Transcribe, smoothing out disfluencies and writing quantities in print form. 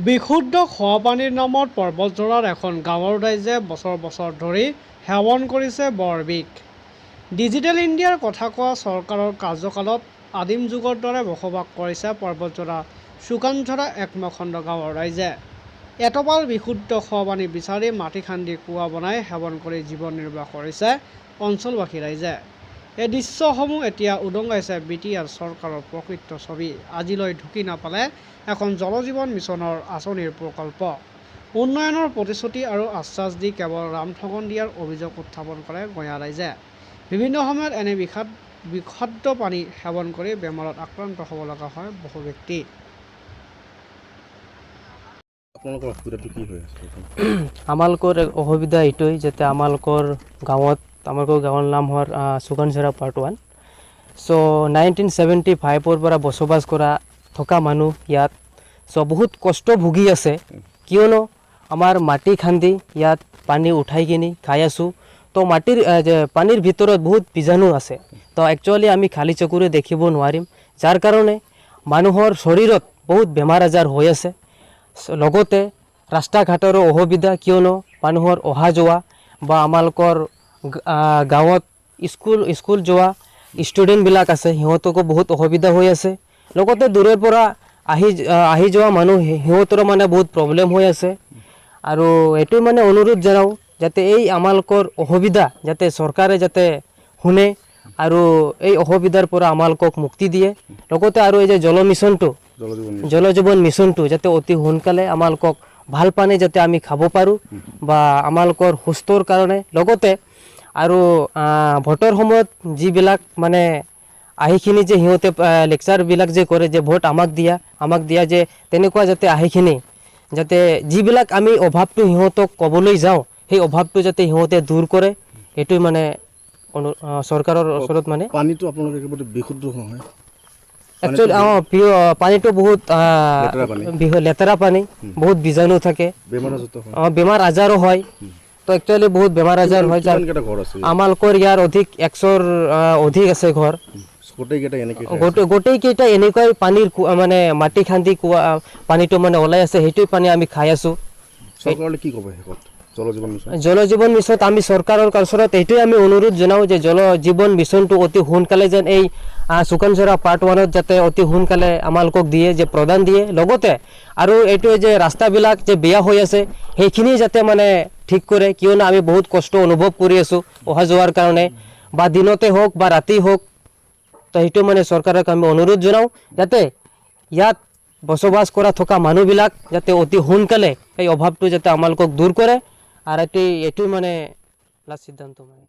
বিশুদ্ধ খোৱা পানীৰ নামত পৰ্বতজোৰাৰ এখন গাঁৱৰ ৰাইজে বছৰ বছৰ ধৰি সেৱন কৰিছে বৰ বিষ। ডিজিটেল ইণ্ডিয়াৰ কথা কোৱা চৰকাৰৰ কাৰ্যকালত আদিম যুগৰ দৰে বসবাস কৰিছে পৰ্বতজোৰা চুকানঝৰা একমখণ্ড গাঁৱৰ ৰাইজে। এটোপাল বিশুদ্ধ খোৱা পানী বিচাৰি মাটি খান্দি কুঁৱা বনাই সেৱন কৰি জীৱন নিৰ্বাহ কৰিছে অঞ্চলবাসী ৰাইজে। এই দৃশ্যসমূহ এতিয়া উদঙাইছে BTR চৰকাৰৰ প্ৰকৃত ছবি। আজিলৈ ঢুকি নাপালে এখন জল জীৱন মিছনৰ আঁচনিৰ প্ৰকল্প। উন্নয়নৰ প্ৰতিশ্ৰুতি আৰু আশ্বাস দি কেৱল ৰামঠগন দিয়াৰ অভিযোগ উত্থাপন কৰে গঞা ৰাইজে। বিভিন্ন সময়ত এনে বিষাক্ত পানী সেৱন কৰি বেমাৰত আক্ৰান্ত হ'ব লগা হয় বহু ব্যক্তি। আমালোকৰ অসুবিধা এইটোৱেই যাতে আমালোকৰ গাঁৱৰ নাম হ'ল চুকানঝৰা পাৰ্ট 1। চ' 1975ৰ পৰা বসবাস কৰা থকা মানুহ ইয়াত বহুত কষ্ট ভুগি আছে, কিয়নো আমাৰ মাটি খান্দি ইয়াত পানী উঠাই কিনি খাই আছোঁ। তো পানীৰ ভিতৰত বহুত বীজাণু আছে, তো একচুৱেলি আমি খালী চকুৰে দেখিব নোৱাৰিম, যাৰ কাৰণে মানুহৰ শৰীৰত বহুত বেমাৰ আজাৰ হৈ আছে। লগতে ৰাস্তা ঘাটৰো অসুবিধা, কিয়নো মানুহৰ অহা যোৱা বা আমালোকৰ গাঁৱত স্কুল যোৱা ষ্টুডেণ্টবিলাক আছে, সিহঁতকো বহুত অসুবিধা হৈ আছে। লগতে দূৰৰ পৰা আহি যোৱা মানুহ সিহঁতৰো মানে বহুত প্ৰব্লেম হৈ আছে। আৰু এইটো মানে অনুৰোধ জনাওঁ যাতে এই আমালোকৰ অসুবিধা যাতে চৰকাৰে যাতে শুনে আৰু এই অসুবিধাৰ পৰা আমালোকক মুক্তি দিয়ে। লগতে আৰু এই যে জল জীৱন মিছনটো যাতে অতি সোনকালে আমালোকক ভাল পানী যাতে আমি খাব পাৰোঁ বা আমালোকৰ সুস্থৰ কাৰণে। লগতে আৰু ভোটৰ সময়ত যিবিলাক মানে আহিখিনি যে সিহঁতে লেকচাৰবিলাক যে কৰে যে ভোট আমাক দিয়া যে তেনেকুৱা যাতে আহিখিনি যাতে যিবিলাক আমি অভাৱটো সিহঁতক ক'বলৈ যাওঁ সেই অভাৱটো যাতে সিহঁতে দূৰ কৰে, এইটোৱে মানে চৰকাৰৰ ওচৰত মানে। পানীটো আপোনালোকে বিশুদ্ধ নহয় একচুৱেলি পানীটো বহুত লেতেৰা পানী, বহুত বীজাণু থাকে, বেমাৰ আজাৰো হয়। তো একচুৱেলি বহুত বেমাৰ আজাৰ হয়। আমালোকৰ ইয়াৰ অধিক 100ৰ অধিক আছে ঘৰ। গোটেইকেইটা এনেকুৱাই পানীৰ মানে মাটি খান্দি পানীটো মানে ওলাই আছে, সেইটোৱে পানী আমি খাই আছোঁ। জল জীৱন মিছন আমি চৰকাৰৰ ওচৰত এইটোৱে আমি অনুৰোধ জনাওঁ যে জল জীৱন মিছনটো অতি সোনকালে যেন এই চুকানঝৰা পাৰ্ট 1ত যাতে অতি সোনকালে আমালোকক দিয়ে, যে প্ৰদান দিয়ে। লগতে আৰু এইটোৱে যে ৰাস্তাবিলাক যে বেয়া হৈ আছে সেইখিনি যাতে মানে ঠিক কৰে, কিয়নো আমি বহুত কষ্ট অনুভৱ কৰি আছোঁ অহা যোৱাৰ কাৰণে, বা দিনতে হওক বা ৰাতি হওক। তো সেইটো মানে চৰকাৰক আমি অনুৰোধ জনাওঁ যাতে ইয়াত বসবাস কৰা থকা মানুহবিলাক যাতে অতি সোনকালে এই অভাৱটো যাতে আমালোকক দূৰ কৰে। আৰু এইটোৱে মানে লাষ্ট সিদ্ধান্ত মানে